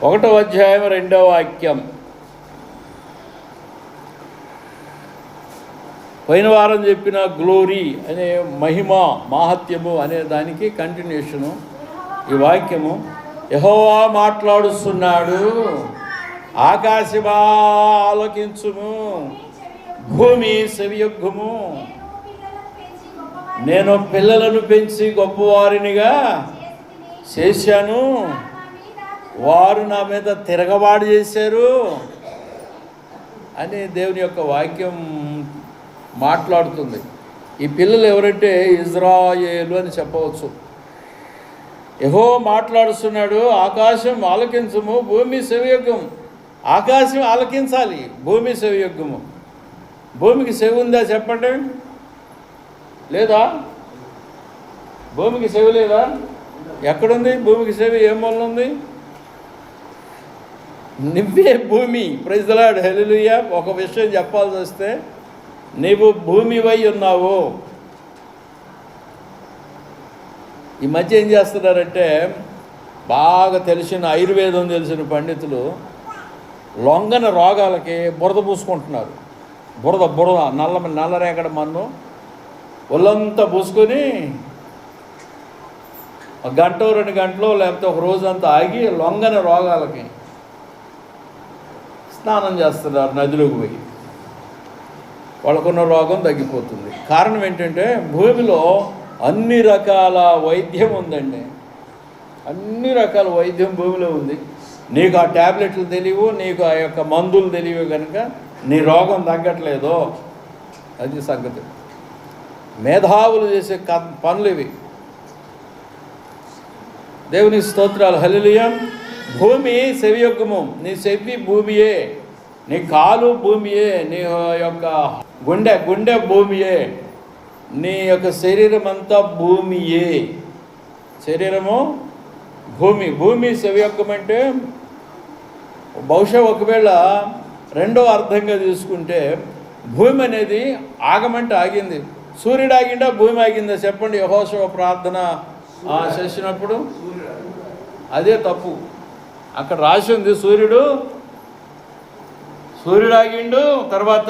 1వ అధ్యాయం 2వ వాక్యం. పోయిన వారం చెప్పిన గ్లోరీ అనే మహిమ మాహాత్మ్యము అనే దానికి కంటిన్యూషను ఈ వాక్యము. యెహోవా మాట్లాడుస్తున్నాడు, ఆకాశమా ఆలకించుము, భూమి సెవియొగ్గుము. నేను పిల్లలను పెంచి గొప్పవారినిగా చేశాను, వారు నా మీద తిరగబాటు చేశారు అని దేవుని యొక్క వాక్యం మాట్లాడుతుంది. ఈ పిల్లలు ఎవరంటే ఇజ్రాయేలు అని చెప్పవచ్చు. యెహోవా మాట్లాడుతున్నాడు, ఆకాశం ఆలకించము, భూమి సెవియొగ్గము. ఆకాశం ఆలకించాలి, భూమి సెవియొగ్గము. భూమికి చెవి ఉందా చెప్పండి? లేదా? భూమికి చెవి లేదా? ఎక్కడుంది భూమికి చెవి? ఏం వల్ల ఉంది? నువ్వే భూమి. Praise the Lord, hallelujah. ఒక విషయం చెప్పాల్సి వస్తే, నీవు భూమివై ఉన్నావు. ఈ మధ్య ఏం చేస్తున్నారంటే, బాగా తెలిసిన ఆయుర్వేదం తెలిసిన పండితులు లొంగన రోగాలకి బురద పూసుకుంటున్నారు. బురద నల్లరేగడ మన్ను ఒళ్ళంతా పూసుకొని 1 గంట 2 గంటలు లేకపోతే ఒక రోజంతా ఆగి లొంగన రోగాలకి స్నానం చేస్తున్నారు నదిలోకి పోయి. వాళ్ళకున్న రోగం తగ్గిపోతుంది. కారణం ఏంటంటే, భూమిలో అన్ని రకాల వైద్యం ఉందండి. అన్ని రకాల వైద్యం భూమిలో ఉంది. నీకు ఆ ట్యాబ్లెట్లు తెలియవు, నీకు ఆ యొక్క మందులు తెలియవు కనుక నీ రోగం తగ్గట్లేదు. అది సంగతి. మేధావులు చేసే పనులు ఇవి. దేవుని స్తోత్రాలు, హల్లెలూయా. భూమి సెవియొగ్గము. నీ చెవి భూమియే, నీ కాలు భూమియే, నీ యొక్క గుండె భూమియే, నీ యొక్క శరీరం అంతా భూమియే. శరీరము భూమి సెవియొగ్గమంటే బహుశా ఒకవేళ రెండో అర్థంగా తీసుకుంటే, భూమి అనేది ఆగమంటే ఆగింది. సూర్యుడు ఆగిందా, భూమి ఆగిందా చెప్పండి? యెహోషువ ప్రార్థన చేసినప్పుడు అదే తప్పు. అక్కడ రాసి ఉంది సూర్యుడు ఆగిండు, తర్వాత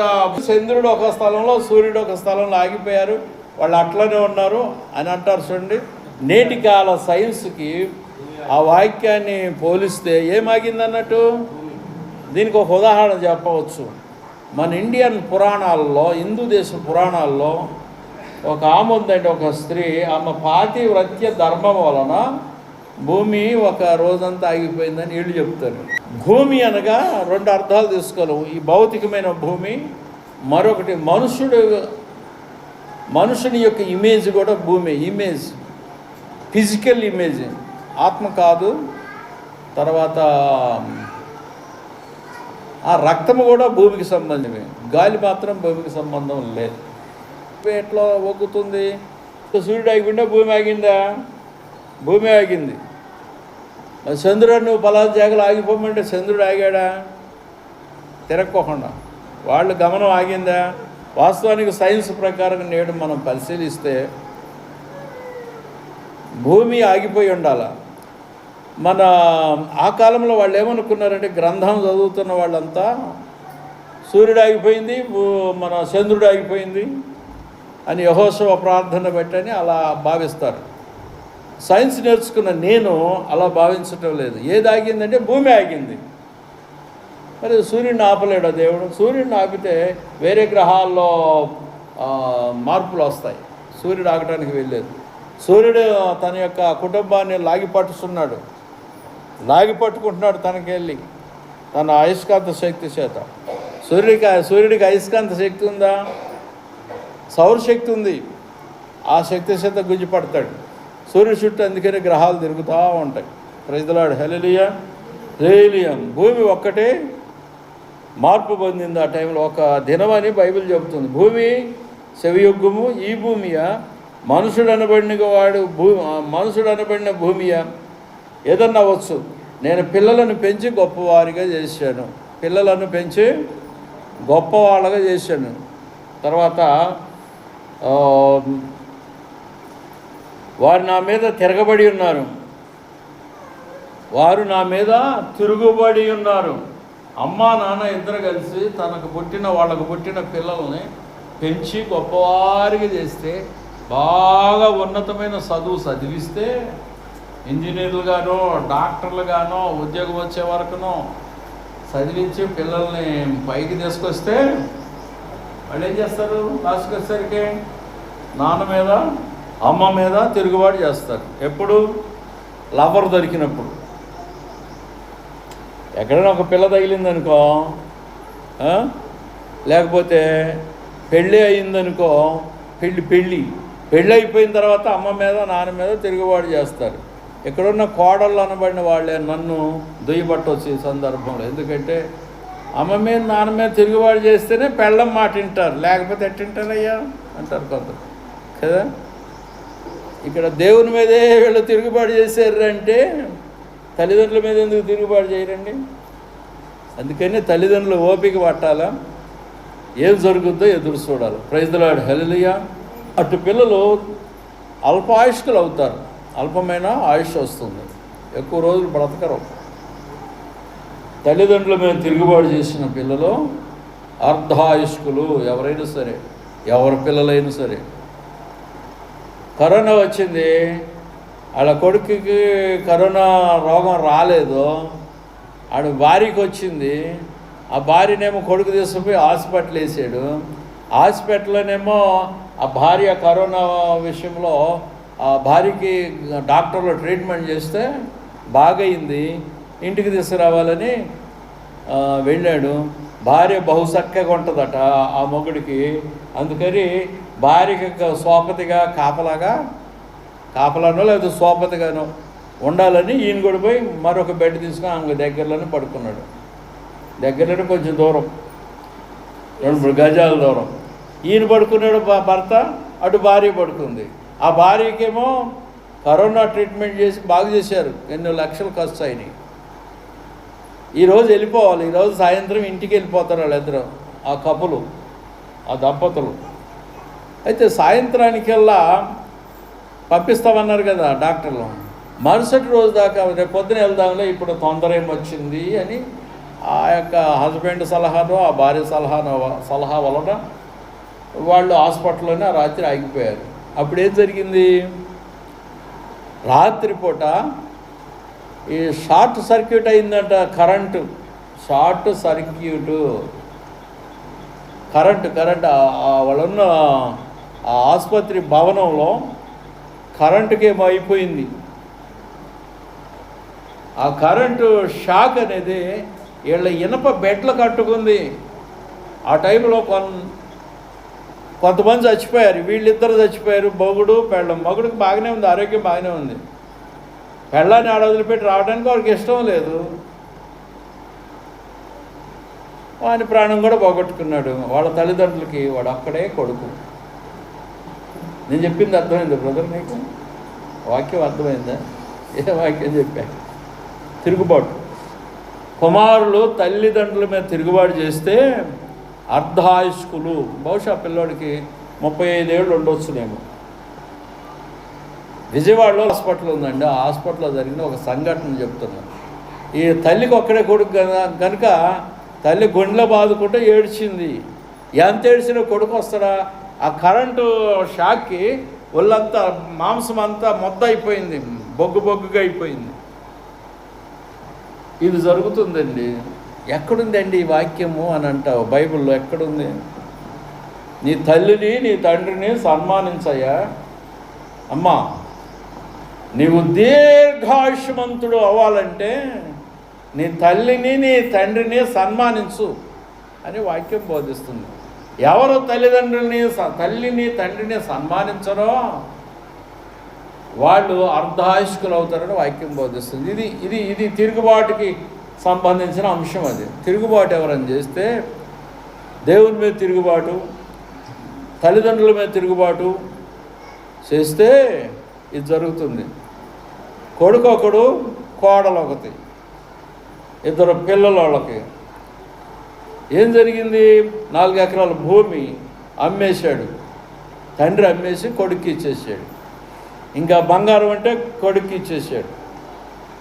చంద్రుడు ఒక స్థలంలో, సూర్యుడు ఒక స్థలంలో ఆగిపోయారు. వాళ్ళు అట్లనే ఉన్నారు అని అంటారు. చూడండి, నేటి కాల సైన్స్కి ఆ వాక్యాన్ని పోలిస్తే ఏమాగిందన్నట్టు. దీనికి ఒక ఉదాహరణ చెప్పవచ్చు. మన ఇండియన్ పురాణాల్లో, హిందూ దేశ పురాణాల్లో ఒక ఆమె ఉందండి, ఒక స్త్రీ. ఆమె పాతివ్రత్య ధర్మం వలన భూమి ఒక రోజంతా ఆగిపోయిందని వీళ్ళు చెప్తారు. భూమి అనగా 2 అర్థాలు తీసుకోలేము. ఈ భౌతికమైన భూమి, మరొకటి మనుషుని యొక్క ఇమేజ్ కూడా భూమి. ఇమేజ్, ఫిజికల్ ఇమేజ్, ఆత్మ కాదు. తర్వాత ఆ రక్తము కూడా భూమికి సంబంధమే, గాలి మాత్రం భూమికి సంబంధం లేదు. ఎట్లా ఒగ్గుతుంది? సూర్యుడు ఆగిపోయిందా, భూమి ఆగిందా? భూమి ఆగింది. మరి చంద్రుడు నువ్వు పలానా జాగలు ఆగిపోమంటే చంద్రుడు ఆగాడా? తిరక్కోకుండా వాళ్ళు గమనం ఆగిందా? వాస్తవానికి సైన్స్ ప్రకారం నేడు మనం పరిశీలిస్తే భూమి ఆగిపోయి ఉండాలి. మన ఆ కాలంలో వాళ్ళు ఏమనుకున్నారంటే, గ్రంథం చదువుతున్న వాళ్ళంతా సూర్యుడు ఆగిపోయింది, మన చంద్రుడు ఆగిపోయింది అని యెహోషువ ప్రార్థన పెట్టని అలా భావిస్తారు. సైన్స్ నేర్చుకున్న నేను అలా భావించటం లేదు. ఏది ఆగిందంటే భూమి ఆగింది. మరి సూర్యుడిని ఆపలేడా దేవుడు? సూర్యుడిని ఆపితే వేరే గ్రహాల్లో మార్పులు వస్తాయి. సూర్యుడు ఆగటానికి వెళ్ళలేదు. సూర్యుడు తన యొక్క కుటుంబాన్ని లాగిపట్టుకుంటున్నాడు తనకి వెళ్ళి, తన అయస్కాంత శక్తి చేత. సూర్యుడికి అయస్కాంత శక్తి ఉందా? సౌరశక్తి ఉంది. ఆ శక్తి చేత గుంజిపడతాడు సూర్యుడు చుట్టూ. అందుకనే గ్రహాలు తిరుగుతూ ఉంటాయి. ప్రైజ్ ది లార్డ్, హల్లెలూయా. భూమి ఒక్కటే మార్పు పొందింది ఆ టైంలో. ఒక దినమని బైబిల్ చెబుతుంది. భూమి సెవియొగ్గుము, ఈ భూమియా మనుషుడు అనబడిన భూమియా ఏదన్నా అవ్వచ్చు. నేను పిల్లలను పెంచి గొప్పవారిగా చేశాను. పిల్లలను పెంచి గొప్పవాళ్ళగా చేశాను. తర్వాత వారు నా మీద తిరగబడి ఉన్నారు. వారు నా మీద తిరుగుబడి ఉన్నారు. అమ్మా నాన్న ఇద్దరు కలిసి వాళ్ళకు పుట్టిన పిల్లల్ని పెంచి గొప్పవారికి చేస్తే, బాగా ఉన్నతమైన చదువు చదివిస్తే, ఇంజనీర్లుగానో డాక్టర్లుగానో ఉద్యోగం వచ్చే వరకునో చదివించి పిల్లల్ని పైకి తీసుకొస్తే వాళ్ళు ఏం చేస్తారు? లాస్ట్కి వచ్చేసరికి నాన్న మీద అమ్మ మీద తిరుగుబాటు చేస్తారు. ఎప్పుడు? లవర్ దొరికినప్పుడు. ఎక్కడైనా ఒక పిల్ల తగిలిందనుకో, లేకపోతే పెళ్ళి అయిందనుకో, పెళ్ళి అయిపోయిన తర్వాత అమ్మ మీద నాన్న మీద తిరుగుబాటు చేస్తారు. ఎక్కడున్న కోడళ్ళు అనబడిన వాళ్ళే నన్ను దుయ్యబట్టవచ్చు ఈ సందర్భంలో. ఎందుకంటే అమ్మ మీద నాన్న మీద తిరుగుబాటు చేస్తేనే పెళ్ళం మాట వింటారు, లేకపోతే ఎట్టింటారయ్యా అంటారు కొందరు కదా. ఇక్కడ దేవుని మీదే వీళ్ళు తిరుగుబాటు చేశారు అంటే తల్లిదండ్రుల మీద ఎందుకు తిరుగుబాటు చేయరండి? అందుకని తల్లిదండ్రులు ఓపిక పట్టాలా, ఏం జరుగుద్దో ఎదురు చూడాలి. ప్రైజ్ ది లార్డ్, హల్లెలూయా. అటు పిల్లలు అల్పాయుష్కులు అవుతారు, అల్పమైన ఆయుష్ వస్తుంది, ఎక్కువ రోజులు బ్రతకరు. తల్లిదండ్రుల మీద తిరుగుబాటు చేసిన పిల్లలు అర్ధాయుష్కులు. ఎవరైనా సరే, ఎవరి పిల్లలైనా సరే. కరోనా వచ్చింది, వాళ్ళ కొడుకుకి కరోనా రోగం రాలేదు, ఆడు భార్యకి వచ్చింది. ఆ భార్యనేమో కొడుకు తీసుకుపోయి హాస్పిటల్ వేసాడు. హాస్పిటల్లోనేమో ఆ భార్య కరోనా విషయంలో ఆ భార్యకి డాక్టర్లు ట్రీట్మెంట్ చేస్తే బాగయింది, ఇంటికి తీసుకురావాలని వెళ్ళాడు. భార్య బహుచక్కగా ఉంటుందట ఆ మొగుడికి. అందుకని భార్యకి సోపతిగా కాపలానో లేదా సోపతిగానో ఉండాలని ఈయన కూడా పోయి మరొక బెడ్ తీసుకొని ఆమె దగ్గరలోనే పడుకున్నాడు. దగ్గరలోనే కొంచెం దూరం, 2-3 గజాల దూరం. ఈయన పడుకున్నాడు భర్త, అటు భార్య పడుకుంది. ఆ భార్యకేమో కరోనా ట్రీట్మెంట్ చేసి బాగు చేశారు, ఎన్నో లక్షలు ఖర్చు అయినాయి. ఈరోజు వెళ్ళిపోవాలి, ఈరోజు సాయంత్రం ఇంటికి వెళ్ళిపోతారు వాళ్ళిద్దరు, ఆ కపులు, ఆ దంపతులు. అయితే సాయంత్రానికల్లా పంపిస్తామన్నారు కదా డాక్టర్లు. మరుసటి రోజు దాకా రేపు పొద్దున వెళ్దాంలే, ఇప్పుడు తొందర ఏమొచ్చింది అని ఆ యొక్క హస్బెండ్ సలహానో ఆ భార్య సలహా వలన వాళ్ళు హాస్పిటల్లోనే ఆ రాత్రి ఆగిపోయారు. అప్పుడు ఏం జరిగింది? రాత్రిపూట ఈ షార్ట్ సర్క్యూట్ అయిందంట, షార్ట్ సర్క్యూటు కరెంటు వాళ్ళున్న ఆ ఆసుపత్రి భవనంలో కరెంటుకేమో అయిపోయింది. ఆ కరెంటు షాక్ అనేది వీళ్ళ ఇనప బెడ్లు కట్టుకుంది. ఆ టైంలో కొంతమంది చచ్చిపోయారు, వీళ్ళిద్దరు చచ్చిపోయారు, మొగుడు పెళ్ళం. మొగుడికి బాగానే ఉంది, ఆరోగ్యం బాగానే ఉంది. పెళ్ళాన్ని ఆడ వదిలిపెట్టి రావడానికి వాడికి ఇష్టం లేదు, వాని ప్రాణం కూడా పోగొట్టుకున్నాడు. వాళ్ళ తల్లిదండ్రులకి వాడు అక్కడే కొడుకు. నేను చెప్పింది అర్థమైందా బ్రదర్? నీకు వాక్యం అర్థమైందా? ఏ వాక్యం చెప్పా? తిరుగుబాటు. కుమారులు తల్లిదండ్రుల మీద తిరుగుబాటు చేస్తే అర్ధాయుష్కులు. బహుశా పిల్లోడికి 35 ఏళ్ళు ఉండొచ్చునేమో. విజయవాడలో హాస్పిటల్ ఉందండి, ఆ హాస్పిటల్లో జరిగిన ఒక సంఘటన చెప్తున్నాను. ఈ తల్లికి ఒక్కడే కొడుకు కనుక తల్లి గుండెలో బాదుకుంటే ఏడ్చింది. ఎంత ఏడ్చినా కొడుకు వస్తాడా? ఆ కరెంటు షాక్కి ఒళ్ళంతా మాంసం అంతా మొద్ద అయిపోయింది, బొగ్గుగా అయిపోయింది. ఇది జరుగుతుందండి. ఎక్కడుందండి ఈ వాక్యము అని అంటావు? బైబిల్లో ఎక్కడుంది? నీ తల్లిని నీ తండ్రిని సన్మానించయ్యా. అమ్మా, నీవు దీర్ఘాయుష్మంతుడు అవ్వాలంటే నీ తల్లిని నీ తండ్రిని సన్మానించు అని వాక్యం బోధిస్తుంది. ఎవరు తల్లిని తండ్రిని సన్మానించరో వాళ్ళు అర్ధాయుష్కులు అవుతారని వాక్యం బోధిస్తుంది. ఇది తిరుగుబాటుకి సంబంధించిన అంశం. అది తిరుగుబాటు ఎవరని చేస్తే దేవుని మీద తిరుగుబాటు, తల్లిదండ్రుల మీద తిరుగుబాటు చేస్తే ఇది జరుగుతుంది. కొడుకు ఒకడు, కోడలు ఒకటి, ఇద్దరు పిల్లల వాళ్ళకి ఏం జరిగింది? 4 ఎకరాల భూమి అమ్మేశాడు తండ్రి, అమ్మేసి కొడుక్కి ఇచ్చేసాడు. ఇంకా బంగారం అంటే కొడుక్కి ఇచ్చేసాడు.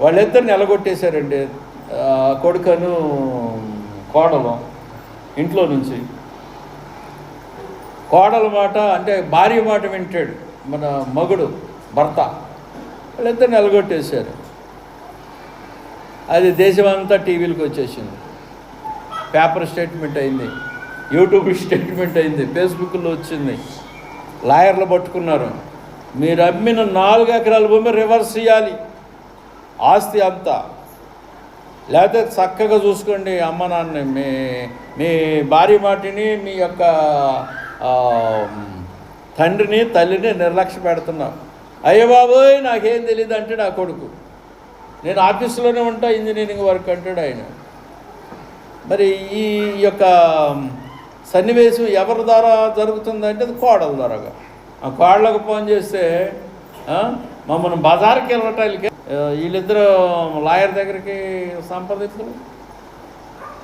వాళ్ళిద్దరిని ఎలగొట్టేశారండి, కొడుకను కోడలు ఇంట్లో నుంచి. కోడల మాట అంటే భార్య మాట వింటాడు మన మగుడు భర్త, వాళ్ళిద్దరిని ఎలగొట్టేశారు. అది దేశమంతా టీవీలకు వచ్చేసింది, పేపర్ స్టేట్మెంట్ అయింది, యూట్యూబ్ స్టేట్మెంట్ అయింది, ఫేస్బుక్లో వచ్చింది. లాయర్లు పట్టుకున్నారు, మీరు అమ్మిన 4 ఎకరాల భూమి రివర్స్ ఇవ్వాలి ఆస్తి అంతా, లేకపోతే చక్కగా చూసుకోండి అమ్మ నాన్న, మీ భార్య మాటిని, మీ యొక్క తండ్రిని తల్లిని నిర్లక్ష్య పెడుతున్నావు. అయ్యో బాబోయ్ నాకేం తెలియదు అంటే నా కొడుకు, నేను ఆఫీసులోనే ఉంటా ఇంజనీరింగ్ వర్క్ అంటాడు ఆయన. మరి ఈ యొక్క సన్నివేశం ఎవరి ద్వారా జరుగుతుందంటే అది కోడల ద్వారాగా. ఆ కోడలకు ఫోన్ చేస్తే మమ్మల్ని బజార్కి వెళ్ళటానికి వీళ్ళిద్దరూ లాయర్ దగ్గరికి సంప్రదింపులు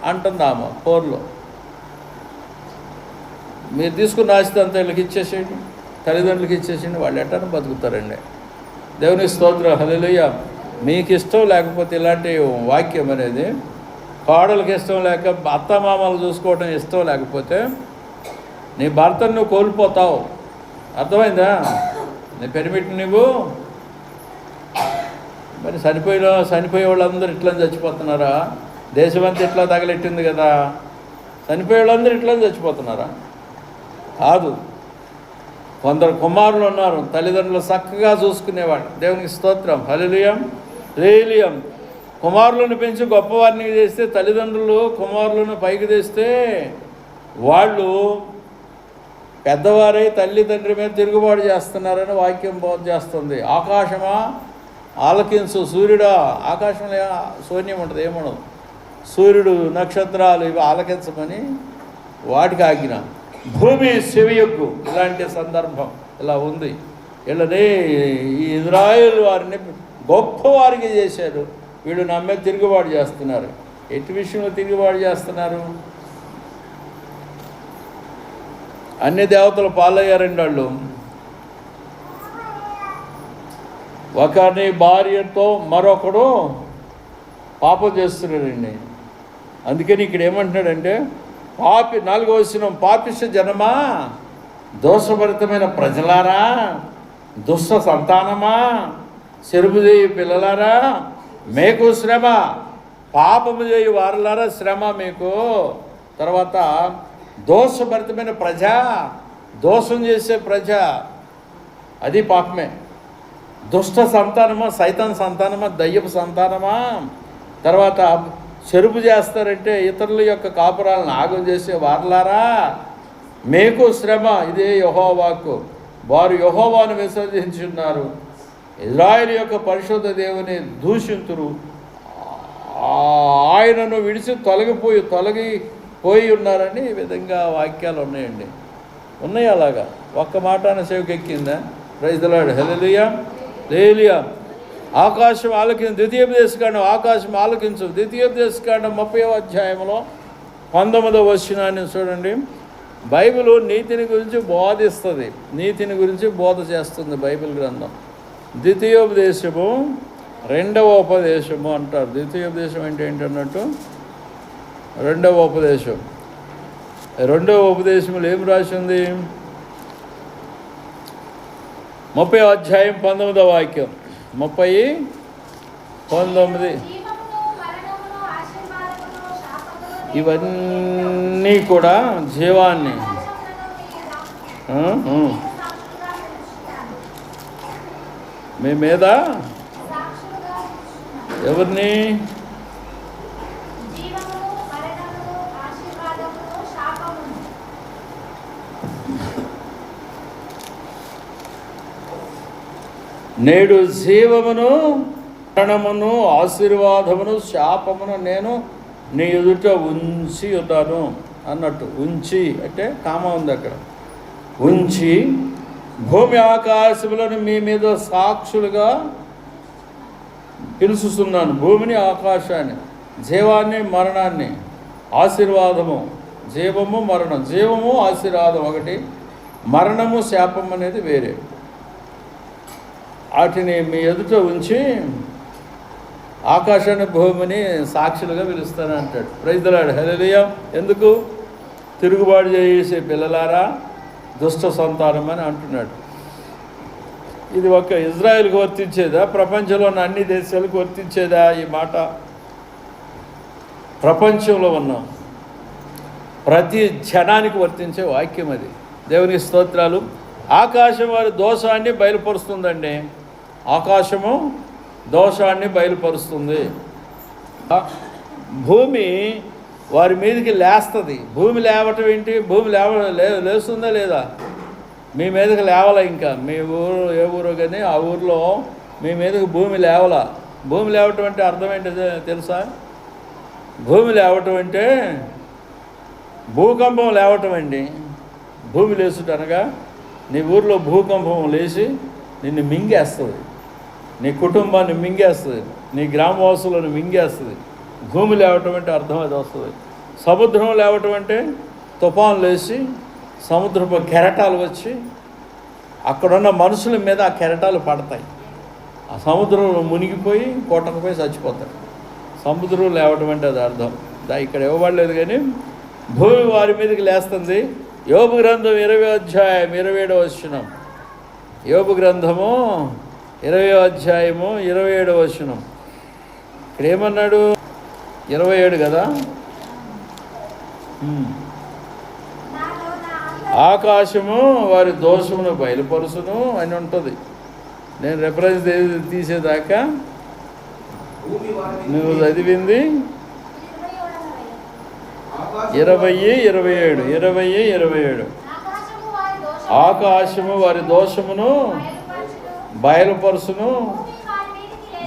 అంటుంది ఆమె ఫోన్లో. మీరు తీసుకున్న ఆస్తి అంతా వీళ్ళకి ఇచ్చేసేయండి, తల్లిదండ్రులకి ఇచ్చేసేయండి, వాళ్ళు ఎట్టాను బతుకుతారండి. దేవుని స్తోత్రం, హల్లెలూయా. మీకు ఇష్టం లేకపోతే ఇలాంటి వాక్యం అనేది, కోడలకి ఇష్టం లేక అత్తమామలు చూసుకోవడం ఇష్టం లేకపోతే నీ భర్తను నువ్వు కోల్పోతావు. అర్థమైందా? నీ పెరిమిట్ నువ్వు మరి చనిపోయే వాళ్ళందరూ ఇట్లా చచ్చిపోతున్నారా? దేశమంతా ఇట్లా తగలెట్టింది కదా, చనిపోయే వాళ్ళందరూ ఇట్లా చచ్చిపోతున్నారా? కాదు, కొందరు కుమారులు ఉన్నారు తల్లిదండ్రులు చక్కగా చూసుకునేవాడు. దేవునికి స్తోత్రం, హల్లెలూయా, హల్లెలూయా. కుమారులను పెంచి గొప్పవారిని చేస్తే, తల్లిదండ్రులు కుమారులను పైకి తెస్తే వాళ్ళు పెద్దవారై తల్లిదండ్రి మీద తిరుగుబాటు చేస్తున్నారని వాక్యం బోధ చేస్తుంది. ఆకాశమా ఆలకించు, సూర్యుడా, ఆకాశంలో శూన్యం ఉంటుంది, ఏముండదు. సూర్యుడు నక్షత్రాలు ఇవి ఆలకించమని వాటికి ఆజ్ఞ. భూమి చెవియొగ్గు, ఇలాంటి సందర్భం ఇలా ఉంది. వీళ్ళని ఈ ఇజ్రాయేలు వారిని గొప్పవారికి చేశారు, వీళ్ళు నమ్మే తిరుగుబాటు చేస్తున్నారు. ఎట్టి విషయంలో తిరుగుబాటు చేస్తున్నారు? అన్ని దేవతలు పాలయ్యారండి వాళ్ళు. ఒకరిని భార్యతో మరొకడు పాపం చేస్తున్నాడండి. అందుకని ఇక్కడ ఏమంటున్నాడంటే, 4వ వచనం, పాపిష్ట జనమా, దోషభరితమైన ప్రజలారా, దుష్ట సంతానమా, చెరుపు చేయి పిల్లలారా, మీకు శ్రమ, పాపము చేయి వారులారా శ్రమ మీకు. తర్వాత దోషభరితమైన ప్రజ, దోషం చేసే ప్రజ, అది పాపమే. దుష్ట సంతానమా, సైతాన్ సంతానమా, దయ్యపు సంతానమా. తర్వాత చెరుపు చేస్తారంటే ఇతరుల యొక్క కాపురాలను ఆగం చేసే వారులారా మీకు శ్రమ, ఇదే యెహోవాకు. వారు యెహోవాను విసర్జించున్నారు, ఇజ్రాయేలు యొక్క పరిశుద్ధ దేవుని దూషింతురు, ఆయనను విడిచి తొలగిపోయి ఉన్నారని ఈ విధంగా వాక్యాలు ఉన్నాయండి. ఉన్నాయి అలాగా. ఒక్క మాట అన్న సేవకి ఎక్కిందా? ప్రైజ్ ది లార్డ్, హల్లెలూయా, హల్లెలూయా. ఆకాశం ఆలకించు, ద్వితీయోపదేశకాండం ఆకాశం ఆలకించు. ద్వితీయోపదేశకాండం 30వ అధ్యాయంలో 19వ వచనాన్ని చూడండి. బైబిల్ నీతిని గురించి బోధిస్తుంది, నీతిని గురించి బోధ చేస్తుంది బైబిల్ గ్రంథం. ద్వితీయోపదేశము 2వ ఉపదేశము అంటారు. ద్వితీయోపదేశం అంటే ఏంటన్నట్టు 2వ ఉపదేశం. 2వ ఉపదేశంలో ఏం రాసి ఉంది? 30వ అధ్యాయం 19వ వాక్యం. 30:19. ఇవన్నీ కూడా జీవాన్ని మీ మీద ఎవరిని? నేడు జీవమును మరణమును ఆశీర్వాదమును శాపమును నేను నీ ఎదుట ఉంచి ఉన్నాను అన్నట్టు. ఉంచి అంటే కామ ఉంది అక్కడ. ఉంచి భూమి ఆకాశములను మీ మీద సాక్షులుగా పిలుస్తున్నాను. భూమిని, ఆకాశాన్ని, జీవాన్ని, మరణాన్ని, ఆశీర్వాదము, జీవము, మరణం. జీవము ఆశీర్వాదం ఒకటి, మరణము శాపం అనేది వేరే. వాటిని మీ ఎదుట ఉంచి ఆకాశాన్ని భూమిని సాక్షులుగా పిలుస్తాను అంటాడు. ప్రైజ్ ది లార్డ్, హల్లెలూయా. ఎందుకు? తిరుగుబాటు చేసే పిల్లలారా, దుష్ట సంతానం అని అంటున్నాడు. ఇది ఒక ఇజ్రాయెల్కి వర్తించేదా? ప్రపంచంలో ఉన్న అన్ని దేశాలకు వర్తించేదా ఈ మాట? ప్రపంచంలో ఉన్న ప్రతి జనానికి వర్తించే వాక్యం అది. దేవునికి స్తోత్రాలు. ఆకాశం వారి దోషాన్ని బయలుపరుస్తుందండి. ఆకాశము దోషాన్ని బయలుపరుస్తుంది. భూమి వారి మీదకి లేస్తుంది. భూమి లేవటం ఏంటి? భూమి లేస్తుందా లేదా? మీ మీదకి లేవాల. ఇంకా మీ ఊరు ఏ ఊరు కానీ ఆ ఊరిలో మీ మీదకి భూమి లేవాల. భూమి లేవటం అంటే అర్థం ఏంటి తెలుసా? భూమి లేవటం అంటే భూకంపం లేవటం అండి. భూమి లేచుట అనగా నీ ఊరిలో భూకంపం లేచి నిన్ను మింగేస్తుంది, నీ కుటుంబాన్ని మింగేస్తుంది, నీ గ్రామవాసులను మింగేస్తుంది. భూమి లేవటం అంటే అర్థం అది వస్తుంది. సముద్రం లేవటం అంటే తుఫాను లేచి సముద్రపు కెరటాలు వచ్చి అక్కడున్న మనుషుల మీద ఆ కెరటాలు పడతాయి. ఆ సముద్రంలో మునిగిపోయి కొట్టకపోయి చచ్చిపోతాయి. సముద్రం లేవటం అంటే అది అర్థం. ఇక్కడ ఇవ్వబడలేదు కానీ భూమి వారి మీదకి లేస్తుంది. యోబు గ్రంథం 20వ అధ్యాయం 27వ వచనం. యోబు గ్రంథము 20వ అధ్యాయము 27వ వచనం. ఇక్కడ ఏమన్నాడు? 27 కదా. ఆకాశము వారి దోషమును బయలుపరుచును అని ఉంటుంది. నేను రెఫరెన్స్ తీసేదాకా నువ్వు చదివింది 20:27. ఆకాశము వారి దోషమును బయలుపరుచును,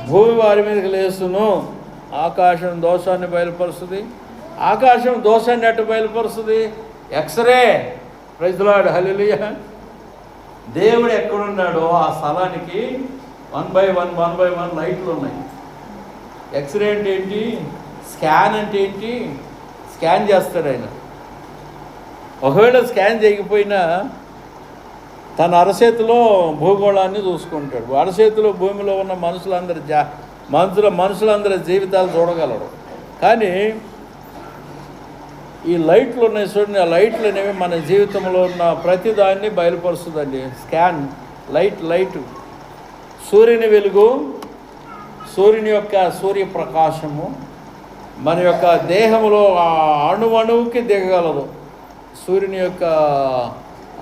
భూమి వారి మీదకి లేచును. ఆకాశం దోషాన్ని బయలుపరుస్తుంది. ఆకాశం దోషాన్ని ఎట్టు బయలుపరుస్తుంది? ఎక్స్రే. ప్రైజ్ ది లార్డ్, హల్లెలూయా. దేవుడు ఎక్కడున్నాడో ఆ స్థలానికి 1 by 1 లైట్లు ఉన్నాయి. ఎక్స్రే అంటే ఏంటి? స్కాన్ అంటే ఏంటి? స్కాన్ చేస్తాడు ఆయన. ఒకవేళ స్కాన్ చేయకపోయినా తన అరచేతిలో భూగోళాన్ని చూసుకుంటాడు. అరచేతిలో భూమిలో ఉన్న మనుషులందరి జీవితాలు చూడగలడు. కానీ ఈ లైట్లు ఉన్నాయి చూడండి, ఆ లైట్లు అనేవి మన జీవితంలో ఉన్న ప్రతిదాన్ని బయలుపరుస్తుందండి. స్కాన్ లైట్ సూర్యుని వెలుగు, సూర్యుని యొక్క సూర్యప్రకాశము మన యొక్క దేహంలో అణువుకి దిగగలదు. సూర్యుని యొక్క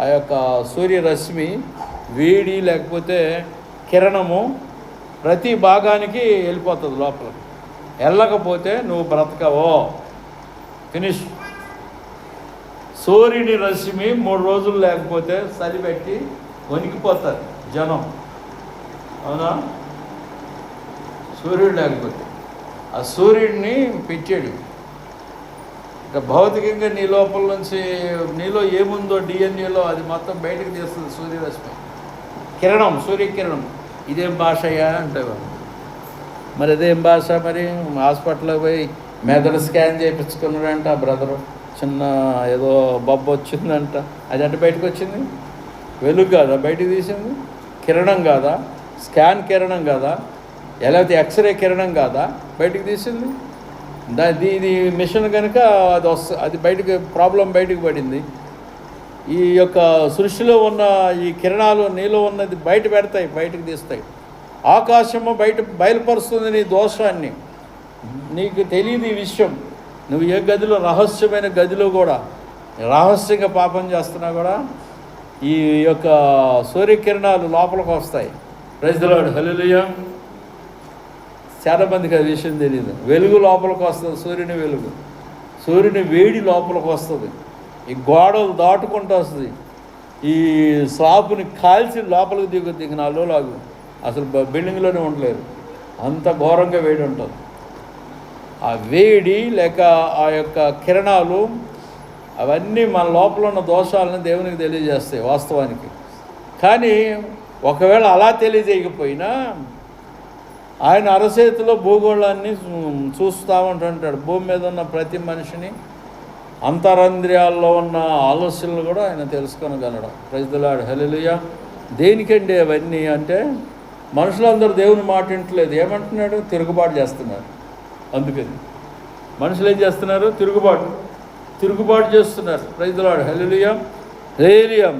ఆ యొక్క సూర్యరశ్మి వేడి లేకపోతే కిరణము ప్రతి భాగానికి వెళ్ళిపోతుంది లోపలికి. వెళ్ళకపోతే నువ్వు బ్రతకవో, ఫినిష్. సూర్యుని రశ్మి 3 రోజులు లేకపోతే చలిపెట్టి వణికిపోతారు జనం, అవునా? సూర్యుడు లేకపోతే ఆ సూర్యుడిని పెట్టాడు. ఇక భౌతికంగా నీ లోపల నుంచి నీలో ఏముందో డిఎన్ఏలో అది మొత్తం బయటకు తీస్తుంది సూర్యరశ్మి కిరణం, సూర్యకిరణం. ఇదేం భాషయా అంటే మరి అదేం భాష? మరి హాస్పిటల్కి పోయి మెదడు స్కాన్ చేయించుకున్నాడంట ఆ బ్రదరు. చిన్న ఏదో బొబ్బ వచ్చిందంట. అది అంటే బయటకు వచ్చింది. వెలుగు కాదా బయటకు తీసింది? కిరణం కాదా? స్కాన్ కిరణం కాదా? లేకపోతే ఎక్స్రే కిరణం కాదా బయటకు తీసింది? ఇది మిషన్ కనుక అది బయటకు ప్రాబ్లం బయటకు పడింది. ఈ యొక్క సృష్టిలో ఉన్న ఈ కిరణాలు నీలో ఉన్నది బయటకు తీస్తాయి. ఆకాశము బయలుపరుస్తుంది నీ దోషాన్ని. నీకు తెలియదు ఈ విషయం. నువ్వు ఏ గదిలో, రహస్యమైన గదిలో కూడా రహస్యంగా పాపం చేస్తున్నా కూడా ఈ యొక్క సూర్యకిరణాలు లోపలికి వస్తాయి. ప్రైజ్ ది లార్డ్, హల్లెలూయా. చాలామందికి ఆ విషయం తెలియదు. వెలుగు లోపలికి వస్తుంది, సూర్యుని వెలుగు, సూర్యుని వేడి లోపలికి వస్తుంది. ఈ గోడలు దాటుకుంటూ వస్తుంది. ఈ స్లాబ్ని కాల్చి లోపలికి దిగినాలో లాగు అసలు బిల్డింగ్లోనే ఉండలేరు, అంత ఘోరంగా వేడి ఉంటుంది. ఆ వేడి లేక ఆ యొక్క కిరణాలు అవన్నీ మన లోపల ఉన్న దోషాలను దేవునికి తెలియజేస్తాయి వాస్తవానికి. కానీ ఒకవేళ అలా తెలియజేయకపోయినా ఆయన అరచేతిలో భూగోళాన్ని చూస్తూ ఉంటుంటాడు. భూమి మీద ఉన్న ప్రతి మనిషిని, అంతరంద్రియాల్లో ఉన్న ఆలోచనలు కూడా ఆయన తెలుసుకోగలడు. ప్రైజ్ ది లార్డ్, హల్లెలూయా. దేనికండి అవన్నీ అంటే మనుషులందరూ దేవుని మాట వింటలేదు. ఏమంటున్నాడు? తిరుగుబాటు చేస్తున్నారు. అందుకని మనుషులు ఏం చేస్తున్నారు? తిరుగుబాటు చేస్తున్నారు. Praise the Lord. Hallelujah. Hallelujah.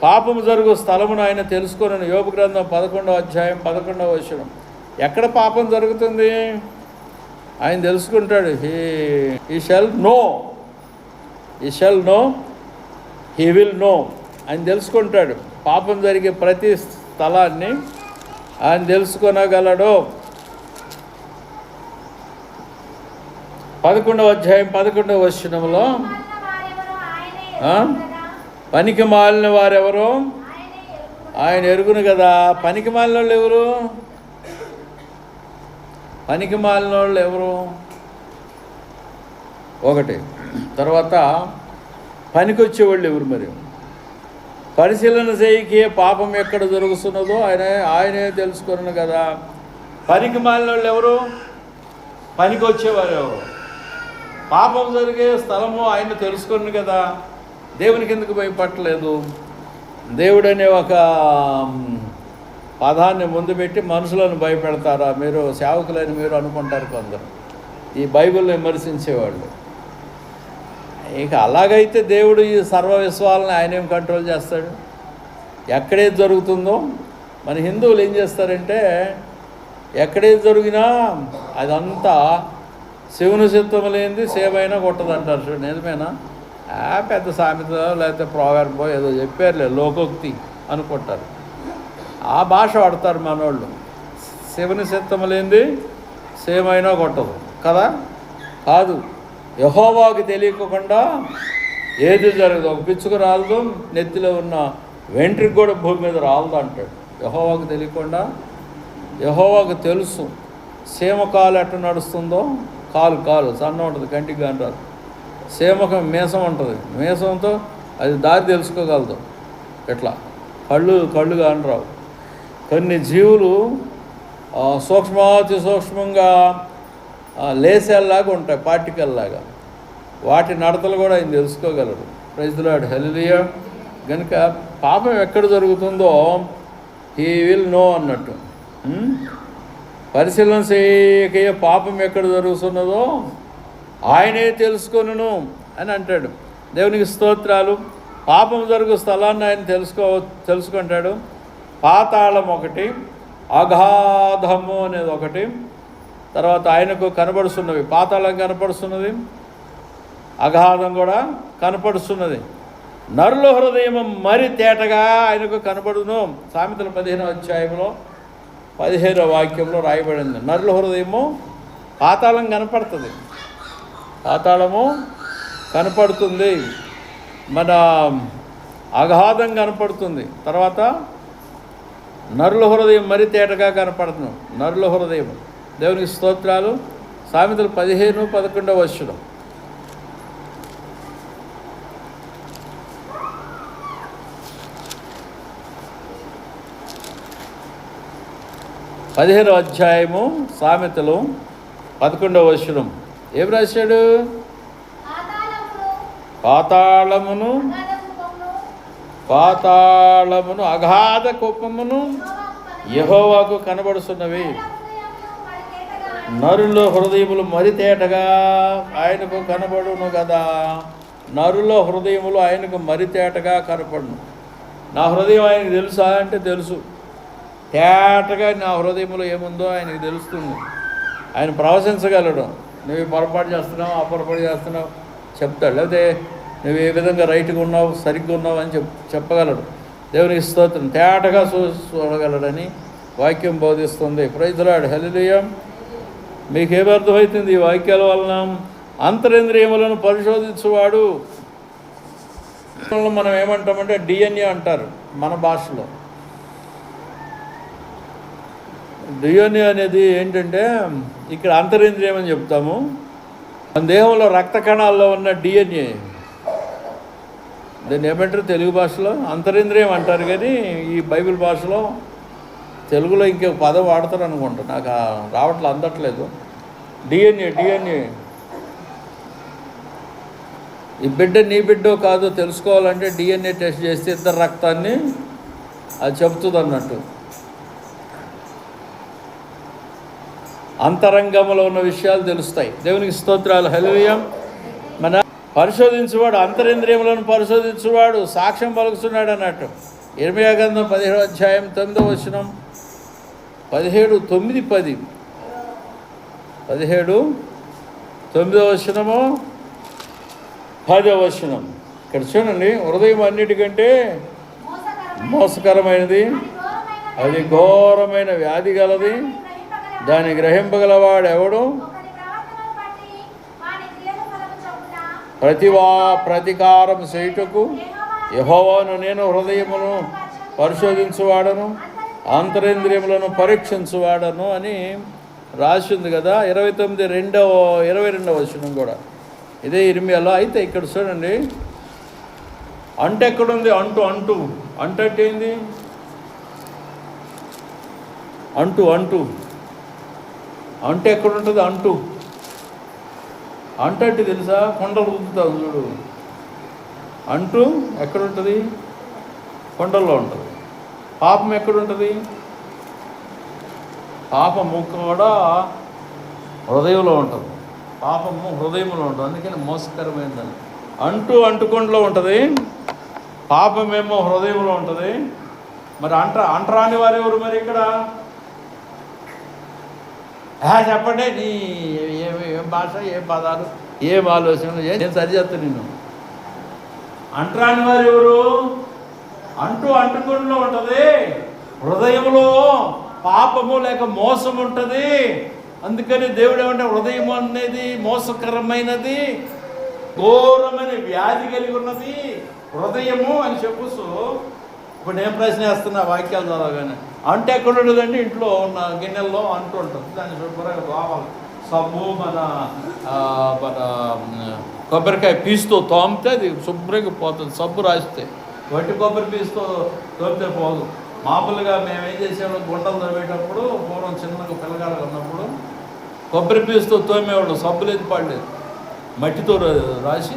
పాపము జరుగు స్థలమును ఆయన తెలుసుకొనెను. యోబు గ్రంథం 11వ అధ్యాయం 11వ వచనం. ఎక్కడ పాపం జరుగుతుంది ఆయన తెలుసుకుంటాడు. He shall know, he will know. ఆయన తెలుసుకుంటాడు. పాపం జరిగే ప్రతి స్థలాన్ని ఆయన తెలుసుకొనగలడు. 11వ అధ్యాయం 11వ వచనంలో పనికి మాలిన వారెవరు? ఆయన ఎరుగును కదా. పనికి మాలిన వాళ్ళు ఎవరు? పనికి మాలిన వాళ్ళు ఎవరు? ఒకటి. తర్వాత పనికొచ్చేవాళ్ళు ఎవరు? మరి పరిశీలన చేయకే పాపం ఎక్కడ జరుగుతున్నదో ఆయనే తెలుసుకున్నాను కదా. పనికి మాలిన వాళ్ళు ఎవరు? పనికి వచ్చేవారు ఎవరు? పాపం జరిగే స్థలము ఆయన తెలుసుకున్నాను కదా. దేవునికి ఎందుకు భయపడలేదు? దేవుడనే ఒక పదాన్ని ముందు పెట్టి మనుషులను భయపెడతారా? మీరు సేవకులని మీరు అనుకుంటారు కొందరు, ఈ బైబిల్ని విమర్శించేవాళ్ళు. ఇక అలాగైతే దేవుడు ఈ సర్వ విశ్వాలని ఆయనేం కంట్రోల్ చేస్తాడు? ఎక్కడేది జరుగుతుందో, మన హిందువులు ఏం చేస్తారంటే ఎక్కడేది జరిగినా అదంతా శివుని చిత్తం లేనిది సేమైనా కొట్టదంటారు. చూడు, నిజమేనా? పెద్ద సామెత లేకపోతే ప్రోవర్బో ఏదో చెప్పారులే, లోకోక్తి అనుకుంటారు. ఆ భాష వాడతారు మనోళ్ళు. శివుని చిత్తం లేనిది సేమైనా కొట్టదు కదా. కాదు, యెహోవాకి తెలియకుండా ఏది జరగదు. ఒక పిచ్చుకు రాలదు, నెత్తిలో ఉన్న వెంట్రుక కూడా భూమి మీద రాలదు అంటాడు. యెహోవాకి తెలియకుండా, యెహోవాకి తెలుసు సీమ కాలు ఎట్లా నడుస్తుందో. కాలు సన్న ఉంటుంది, కంటికి కానీ రాదు. సీమకు మీసం ఉంటుంది, మీసంతో అది దారి తెలుసుకోగలదు. ఎట్లా కళ్ళు కానీ రావు. కొన్ని జీవులు సూక్ష్మాతి సూక్ష్మంగా లేసేల్లాగా ఉంటాయి, పార్టికల్లాగా. వాటి నడతలు కూడా ఆయన తెలుసుకోగలరు. Praise the Lord. హల్లెలూయా. కనుక పాపం ఎక్కడ జరుగుతుందో హీ విల్ నో అన్నట్టు. పరిశీలన చేయకే పాపం ఎక్కడ జరుగుతున్నదో ఆయనే తెలుసుకొనును అని అంటాడు. దేవునికి స్తోత్రాలు. పాపం జరుగు స్థలాన్ని ఆయన తెలుసుకుంటాడు. పాతాళం ఒకటి, అగాధము అనేది ఒకటి. తర్వాత ఆయనకు కనపడుతున్నవి. పాతాళం కనపడుతున్నది, అగాధం కూడా కనపడుతున్నది. నరుల హృదయం మరి తేటగా ఆయనకు కనపడును. సామెతల 15వ అధ్యాయంలో 15వ వాక్యంలో రాయబడింది. నరుల హృదయము, పాతాళం కనపడుతుంది, పాతాళము కనపడుతుంది, మన అగాధం కనపడుతుంది. తర్వాత నరుల హృదయం మరి తేటగా కనపడుతుంది. నరుల హృదయం. దేవునికి స్తోత్రాలు. సామెతలు 15:11 వచనం. పదిహేనవ అధ్యాయము సామెతలు 11వ వచనం. ఏం రాశాడు? పాతాళమును అగాధ కుప్పమును యెహోవాకు కనబడుతున్నవి. నరుల హృదయములు మరి తేటగా ఆయనకు కనబడును కదా. నరుల హృదయములు ఆయనకు మరి తేటగా కనపడును. నా హృదయం ఆయనకు తెలుసా అంటే తెలుసు. తేటగా నా హృదయంలో ఏముందో ఆయనకు తెలుస్తుంది. ఆయన ప్రవశించగలడు. నువ్వు పొరపాటు చేస్తున్నావు, ఆ పొరపాటు చేస్తున్నావు చెప్తాడు. లేకపోతే నువ్వు ఏ విధంగా రైట్గా ఉన్నావు, సరిగ్గా ఉన్నావు అని చెప్పగలడు. దేవునికి స్తోత్రం. తేటగా చూడగలడని వాక్యం బోధిస్తుంది. Praise the Lord. హల్లెలూయా. మీకేమర్థమవుతుంది ఈ వాక్యాల వలన? అంతరింద్రియములను పరిశోధించువాడు. మనం ఏమంటామంటే DNA అంటారు మన భాషలో. DNA అనేది ఏంటంటే ఇక్కడ అంతరింద్రియం అని చెప్తాము. మన దేహంలో రక్త కణాల్లో ఉన్న DNA, దాన్ని ఏమంటారు తెలుగు భాషలో? అంతరింద్రియం అంటారు. కానీ ఈ బైబిల్ భాషలో తెలుగులో ఇంకొక పదం వాడతారు అనుకుంటా, నాకు రావట్లేదు, అందట్లేదు. DNA. ఈ బిడ్డ నీ బిడ్డో కాదో తెలుసుకోవాలంటే DNA టెస్ట్ చేస్తే ఇద్దరు రక్తాన్ని అది చెబుతుంది అన్నట్టు. అంతరంగంలో ఉన్న విషయాలు తెలుస్తాయి. దేవునికి స్తోత్రాలు. హల్లెలూయా. మన పరిశోధించువాడు, అంతరింద్రియములను పరిశోధించువాడు సాక్ష్యం పలుకుతున్నాడు అన్నట్టు. ఇర్మీయా గ్రంథం 17వ అధ్యాయం 9వ వచనం, 17, 9, 10, 17, 9వ వచనము, 10వ వచనం. ఇక్కడ చూడండి, హృదయం అన్నిటికంటే మోసకరమైనది, అది ఘోరమైన వ్యాధి గలది, దాన్ని గ్రహింపగలవాడు ఎవడు? ప్రతికారం చేయుటకు యెహోవాను నేను హృదయమును పరిశోధించువాడను, అంతరింద్రియములను పరీక్షించువాడను అని రాసింది కదా. 22వ వచనం కూడా ఇదే ఇర్మీయాలో. అయితే ఇక్కడ చూడండి, అంటు ఎక్కడుంది? అంటు అంటు అంటు అంటే ఏంది? అంటు అంటు అంటు ఎక్కడుంటుంది? అంటు అంటు అంటే తెలుసా? కొండలు ఊదుతావు చూడు. అంటు ఎక్కడుంటుంది? కొండల్లో ఉంటుంది. పాపం ఎక్కడుంటుంది? పాపము కూడా హృదయంలో ఉంటుంది. పాపము హృదయంలో ఉంటుంది. అందుకని మోసకరమైనదని. అంటుకొండలో ఉంటుంది, పాపమేమో హృదయంలో ఉంటుంది. మరి అంటరాని వారు ఎవరు మరి ఇక్కడ? చెప్పండి, నీ ఏం భాష, ఏం పదాలు, ఏం ఆలోచనలు, నేను సరిచేస్తాను నిన్ను. అంటరాని వారు ఎవరు? అంటుకొండలో ఉంటుంది, హృదయంలో పాపము లేక మోసం ఉంటుంది. అందుకని దేవుడు ఏమంటే, హృదయం అనేది మోసకరమైనది, ఘోరమైన వ్యాధి కలిగి ఉన్నది హృదయము అని చెప్పుస్తూ. ఇప్పుడు నేను ప్రశ్న వేస్తున్నా వాక్యాలు చదవగానే. అంటు ఎక్కడ ఉండదండి? ఇంట్లో ఉన్న గిన్నెల్లో అంటు ఉంటుంది. దాన్ని శుభ్రంగా రావాలి. సబ్బు మన కొబ్బరికాయ పీసుతో తోమితే అది శుభ్రంగా పోతుంది. సబ్బు రాస్తే, వట్టి కొబ్బరి పీసుతో తోమితే పోదు. మామూలుగా మేము ఏం చేసేవాళ్ళం, గుంటలు తవ్వేటప్పుడు పూర్వం చిన్నగా పిల్లగాలు ఉన్నప్పుడు కొబ్బరి పీసుతో తోమేవాళ్ళు. సబ్బు లేదు, పడలేదు. మట్టితో రాసి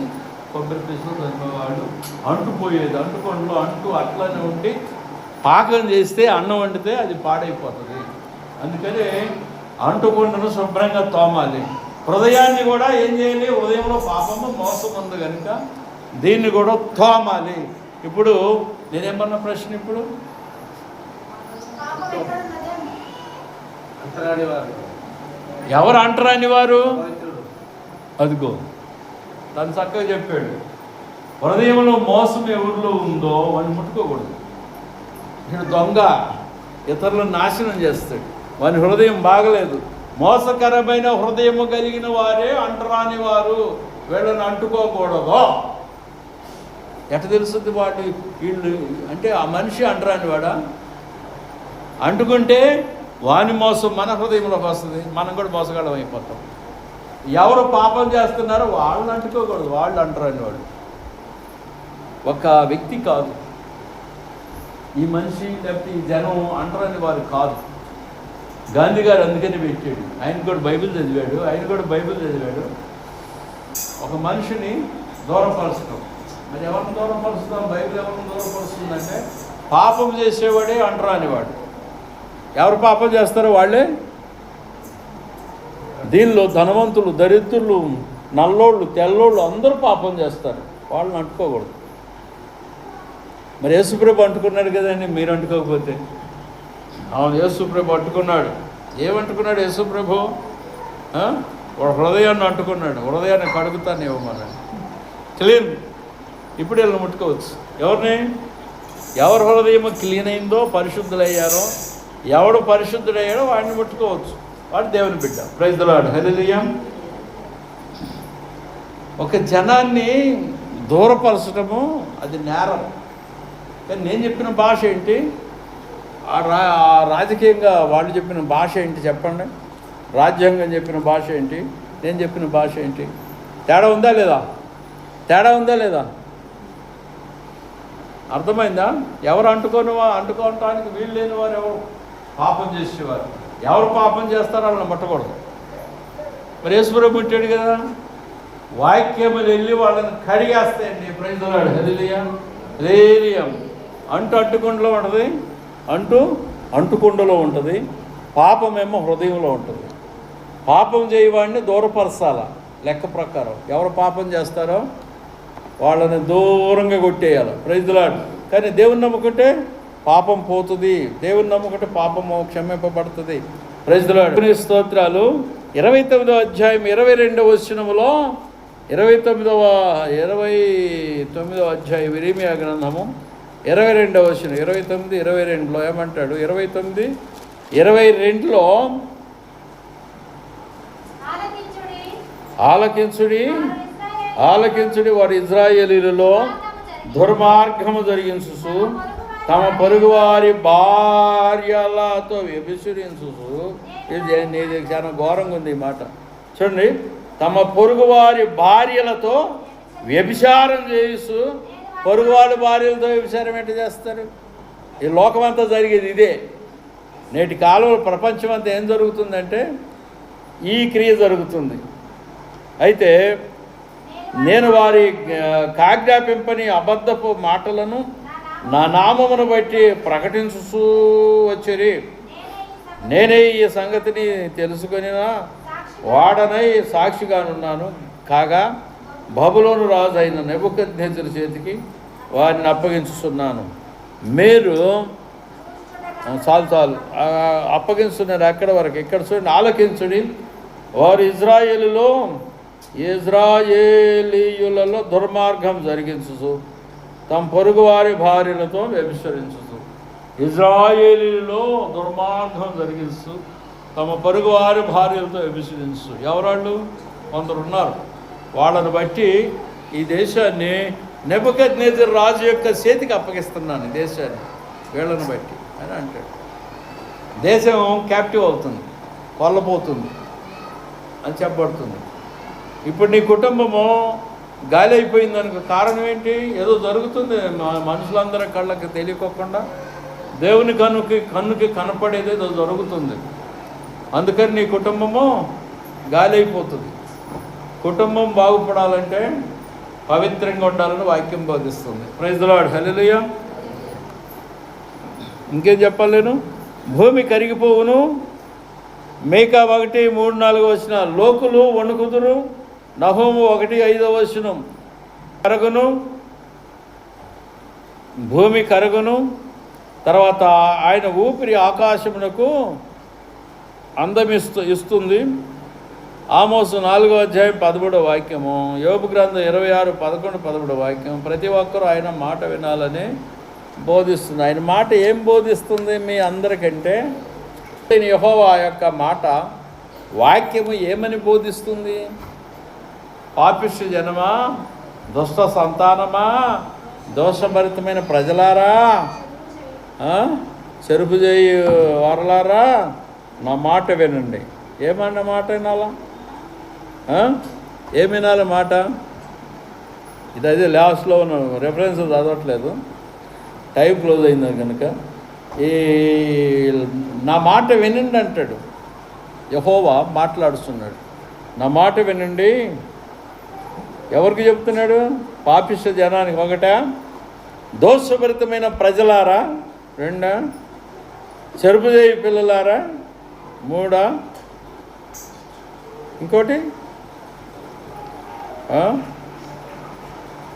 కొబ్బరి పీసుతో తోమేవాళ్ళు. అంటుపోయేది. అంటుకొండలో అంటు అట్లనే ఉండి పాకం చేస్తే, అన్నం వండితే అది పాడైపోతుంది. అందుకని అంటుకొండను శుభ్రంగా తోమాలి. హృదయాన్ని కూడా ఏం చేయాలి? హృదయంలో పాపము మోసం ఉంది కనుక దీన్ని కూడా తోమాలి. ఇప్పుడు నేనేమన్నా ప్రశ్న, ఇప్పుడు ఎవరు అంటరాని వారు? అదిగో తను చక్కగా చెప్పాడు. హృదయంలో మోసం ఎవరిలో ఉందో వాడిని ముట్టుకోకూడదు. వీడు దొంగ, ఇతరులను నాశనం చేస్తాడు. వాని హృదయం బాగలేదు. మోసకరమైన హృదయము కలిగిన వారే అంటరాని వారు. వీళ్ళని అంటుకోకూడదు. ఎట తెలుస్తుంది వీళ్ళు అంటే? ఆ మనిషి అంటరాని వాడా? అంటుకుంటే వాని మోసం మన హృదయంలోకి వస్తుంది, మనం కూడా మోసగాళ్ళం అయిపోతాం. ఎవరు పాపం చేస్తున్నారో వాళ్ళని అంటుకోకూడదు. వాళ్ళు అంటరాని వాడు. ఒక వ్యక్తి కాదు, ఈ మనిషి లేకపోతే ఈ జనం అంటరాని వారు కాదు. గాంధీ గారు అందుకని పెట్టాడు. ఆయన కూడా బైబిల్ చదివాడు. ఒక మనిషిని దూరపరచడం. మరి ఎవరిని దూరపరుస్తాం? బైబిల్ ఎవరిని దూరపరుస్తుందంటే, పాపం చేసేవాడే అంటరానివాడు. ఎవరు పాపం చేస్తారో వాళ్ళే. దీనిలో ధనవంతులు, దరిద్రులు, నల్లోళ్ళు, తెల్లోళ్ళు అందరూ పాపం చేస్తారు. వాళ్ళని అంటుకోకూడదు. మరి యేసుప్రభు అంటుకున్నాడు కదండి, మీరు అంటుకోకపోతే? అవును, యేసుప్రభు అంటుకున్నాడు. ఏమంటుకున్నాడు యేసుప్రభు? వాడు హృదయాన్ని అంటుకున్నాడు. హృదయాన్ని కడుగుతాను ఇవ్వమన్నాడు. క్లీన్. ఇప్పుడు వీళ్ళని ముట్టుకోవచ్చు. ఎవరిని? ఎవరి హృదయం క్లీన్ అయిందో, పరిశుద్ధులయ్యారో, ఎవడు పరిశుద్ధుడయ్యాడో వాడిని ముట్టుకోవచ్చు. వాడు దేవుని బిడ్డ. Praise the Lord. హల్లెలూయా. ఒక జనాన్ని దూరపరచడము అది నేరం. కానీ నేను చెప్పిన భాష ఏంటి? రాజకీయంగా వాళ్ళు చెప్పిన భాష ఏంటి చెప్పండి? రాజ్యాంగం చెప్పిన భాష ఏంటి? నేను చెప్పిన భాష ఏంటి? తేడా ఉందా లేదా? అర్థమైందా? ఎవరు అంటుకోవటానికి వీలు లేని వారు ఎవరు? పాపం చేసేవారు. ఎవరు పాపం చేస్తారో వాళ్ళని ముట్టకూడదు. మరి యేసుప్రభు పుట్టాడు కదా, వాక్యములు వెళ్ళి వాళ్ళని కడిగేస్తాయండి. Praise the Lord. Hallelujah. Hallelujah. అంటుకుండలో ఉంటుంది, అంటుకుండలో ఉంటుంది. పాపమేమో హృదయంలో ఉంటుంది. పాపం చేయవాడిని దూరపరచాల. లెక్క ప్రకారం ఎవరు పాపం చేస్తారో వాళ్ళని దూరంగా కొట్టేయాలి. Praise the lord. కానీ దేవుని నమ్ముకుంటే పాపం పోతుంది, దేవుని నమ్ముకుంటే పాపము క్షమింపబడుతుంది. Praise the lord. స్తోత్రాలు. 29వ అధ్యాయం 22వ వచనములో 29వ అధ్యాయం ఇర్మీయా గ్రంథము 22వ వచనం 29, 22లో ఏమంటాడు? 29, 22లో ఆలకించుడి వారి ఇశ్రాయేలీయులలో దుర్మార్గము జరిగించు, తమ పొరుగువారి భార్యలతో వ్యభిచరించు. ఇది చాలా ఘోరంగా ఉంది ఈ మాట. చూడండి, తమ పొరుగువారి భార్యలతో వ్యభిచారం చేస్తూ. పొరుగువారి భార్యలతో వ్యభిచారం ఎట్లా చేస్తారు? ఈ లోకమంతా జరిగేది ఇదే. నేటి కాలంలో ప్రపంచం అంతా ఏం జరుగుతుందంటే ఈ క్రియ జరుగుతుంది. అయితే నేను వారి కాజ్ఞాపింపని అబద్ధపు మాటలను నా నామమును బట్టి ప్రకటించుతూ వచ్చి, నేనే ఈ సంగతిని తెలుసుకొని వాడనై సాక్షిగానున్నాను. కాగా బబులోను రాజు అయిన నెబుకద్నెజరు చేతికి వారిని అప్పగించుతున్నాను. మీరు చాలు అప్పగించున్నారు. ఎక్కడ వరకు? ఇక్కడ చూడండి, ఆలకించుడి వారు ఇశ్రాయేలీయులలో దుర్మార్గం జరిగించు, తమ పొరుగు వారి భార్యలతో వ్యభిచరించు. ఇశ్రాయేలీయులలో దుర్మార్గం జరిగిస్తూ తమ పొరుగు వారి భార్యలతో వ్యభిచరించు. ఎవరాళ్ళు? కొందరు ఉన్నారు. వాళ్ళను బట్టి ఈ దేశాన్ని నెబుకద్నెజరు రాజు యొక్క చేతికి అప్పగిస్తున్నాను. ఈ దేశాన్ని వీళ్ళని బట్టి అని అంటాడు. దేశం క్యాప్టివ్ అవుతుంది, కొల్లపోతుంది అని చెప్పబడుతుంది. ఇప్పుడు నీ కుటుంబము గాలి అయిపోయింది దానికి కారణం ఏంటి? ఏదో జరుగుతుంది మనుషులందరి కళ్ళకి తెలియకోకుండా, దేవుని కన్నుకి కనపడేది ఏదో జరుగుతుంది. అందుకని నీ కుటుంబము గాలి అయిపోతుంది. కుటుంబం బాగుపడాలంటే పవిత్రంగా ఉండాలని వాక్యం బోధిస్తుంది. Praise the Lord. హల్లెలూయా. ఇంకేం చెప్పలేను. భూమి కరిగిపోవును. మీకా 1, 3, 4 వచనం. లోకులు వణుకుదురు. నహూము 1, 5 వచనం. కరగును, భూమి కరగును. తర్వాత ఆయన ఊపిరి ఆకాశమునకు ఇస్తుంది. ఆమోసు 4వ అధ్యాయం 13వ వాక్యము. యోబు గ్రంథం 26, 11, 13వ వాక్యం. ప్రతి ఒక్కరూ ఆయన మాట వినాలని బోధిస్తుంది. ఆయన మాట ఏం బోధిస్తుంది మీ అందరికంటే? యెహోవా యొక్క మాట వాక్యము ఏమని బోధిస్తుంది? పాపిష్టి జనమా, దుష్ట సంతానమా, దోషభరితమైన ప్రజలారా, చెరుపు చేయి వారలారా, నా మాట వినండి. ఏమన్నా మాట వినాలా? ఏం వినాలి మాట? ఇది అదే లాస్ట్లో ఉన్న రెఫరెన్స్ చదవట్లేదు, టైం క్లోజ్ అయింది కనుక. ఈ నా మాట వినండి అంటాడు యెహోవా. మాట్లాడుతున్నాడు. నా మాట వినండి. ఎవరికి చెప్తున్నాడు? పాపిష్ట జనానికి. 1, దోషభరితమైన ప్రజలారా. 2, చెరుపుదేవి పిల్లలారా. 3, ఇంకోటి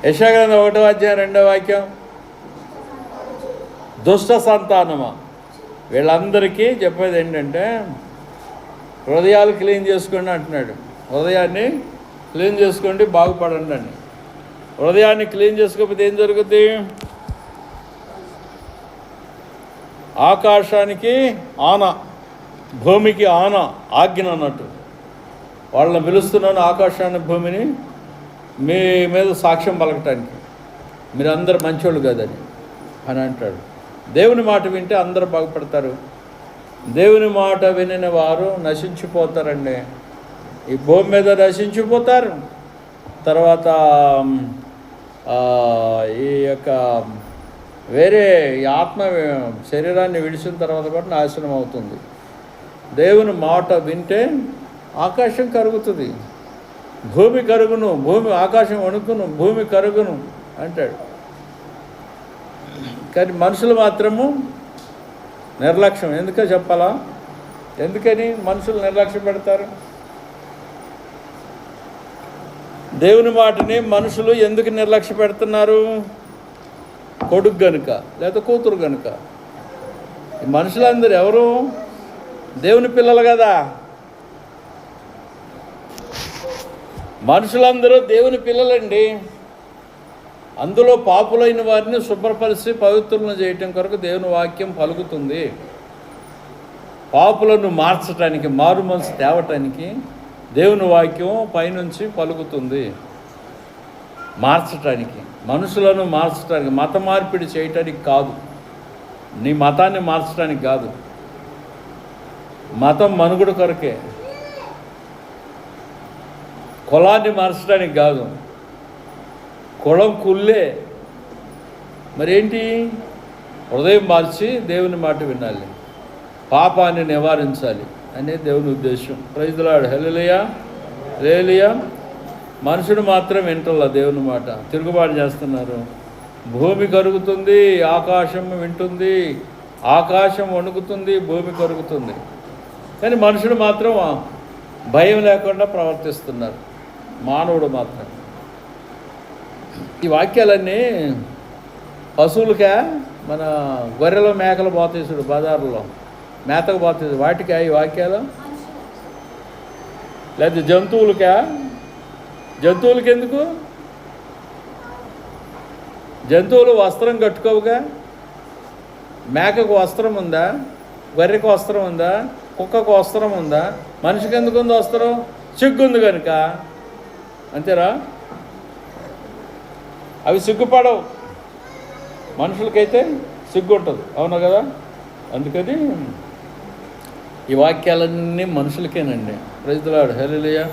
యెషయా గ్రంథం 1వ అధ్యాయం 2వ వాక్యం. దుష్ట సంతానమా. వీళ్ళందరికీ చెప్పేది ఏంటంటే హృదయాలు క్లీన్ చేసుకోండి అంటున్నాడు. హృదయాన్ని క్లీన్ చేసుకోండి, బాగుపడండి అని. హృదయాన్ని క్లీన్ చేసుకోకపోతే ఏం జరుగుతుంది? ఆకాశానికి ఆన, భూమికి ఆన, ఆజ్ఞ అన్నట్టు. వాళ్ళని పిలుస్తున్నాను, ఆకాశాన్ని భూమిని మీ మీద సాక్ష్యం పలకటానికి. మీరందరూ మంచోళ్ళు కదని అని అంటాడు. దేవుని మాట వింటే అందరూ బాగుపడతారు. దేవుని మాట వినిన వారు నశించిపోతారండి. ఈ భూమి మీద నశించిపోతారు. తర్వాత ఈ యొక్క వేరే ఆత్మ శరీరాన్ని విడిచిన తర్వాత కూడా నాశనం అవుతుంది. దేవుని మాట వింటే ఆకాశం కరుగుతుంది, భూమి కరుగును, ఆకాశం వణుకును, భూమి కరుగును అంటాడు. కానీ మనుషులు మాత్రము నిర్లక్ష్యం. ఎందుకో చెప్పాలా? ఎందుకని మనుషులు నిర్లక్ష్యం పెడతారు? దేవుని మాటని మనుషులు ఎందుకు నిర్లక్ష్య పెడుతున్నారు? కొడుకు గనుక, లేదా కూతురు గనుక. ఈ మనుషులందరూ ఎవరు? దేవుని పిల్లలు కదా. మనుషులందరూ దేవుని పిల్లలండి. అందులో పాపులైన వారిని శుభ్రపరిచి పవిత్రులను చేయటం కొరకు దేవుని వాక్యం పలుకుతుంది. పాపులను మార్చటానికి, మారు మనసు తేవటానికి దేవుని వాక్యం పైనుంచి పలుకుతుంది. మార్చటానికి, మనుషులను మార్చడానికి, మత మార్పిడి చేయటానికి కాదు. నీ మతాన్ని మార్చడానికి కాదు. మతం మనుగడ కొరకే. కులాన్ని మార్చడానికి కాదు. కులం కుళ్ళే. మరేంటి? హృదయం మార్చి దేవుని మాట వినాలి, పాపాన్ని నివారించాలి అనే దేవుని ఉద్దేశం. Praise the Lord. Hallelujah, hallelujah. మనుషుడు మాత్రం వింటల్లా దేవుని మాట, తిరుగుబాటు చేస్తున్నారు. భూమి కరుగుతుంది, ఆకాశం వింటుంది, ఆకాశం వణుకుతుంది, భూమి కరుగుతుంది. కానీ మనుషుడు మాత్రం భయం లేకుండా ప్రవర్తిస్తున్నారు. మానవుడు మాత్రం. ఈ వాక్యాలన్నీ పశువులకే, మన గొర్రెలు మేకలు పోతాయి చూడు బజార్లో, మేతకు పోతుంది, వాటికా ఈ వాక్యాలు? లేదా జంతువులకా? జంతువులకి ఎందుకు? జంతువులు వస్త్రం కట్టుకోవుగా. మేకకు వస్త్రం ఉందా? గొర్రెకు వస్త్రం ఉందా? కుక్కకు వస్త్రం ఉందా? మనిషికి ఎందుకు ఉంది వస్త్రం? సిగ్గుంది కనుక. అంతేరా? అవి సిగ్గుపడవు, మనుషులకైతే సిగ్గు ఉంటుంది. అవునా కదా? అందుకని ఈ వాక్యాలన్నీ మనుషులకేనండి. Praise the Lord. హల్లెలూయా.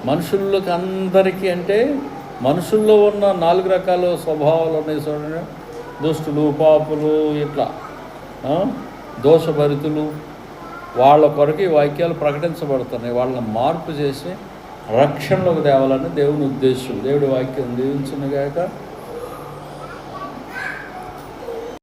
మనుషులకి అందరికీ అంటే మనుషుల్లో ఉన్న 4 రకాల స్వభావాలు ఉన్నాయి చూడండి. దుష్టులు, పాపులు, ఇట్లా దోషభరితులు. వాళ్ళ కొరకు ఈ వాక్యాలు ప్రకటించబడుతున్నాయి. వాళ్ళని మార్పు చేసి రక్షణలోకి తేవాలని దేవుని ఉద్దేశం. దేవుడి వాక్యం దీవించునుగాక.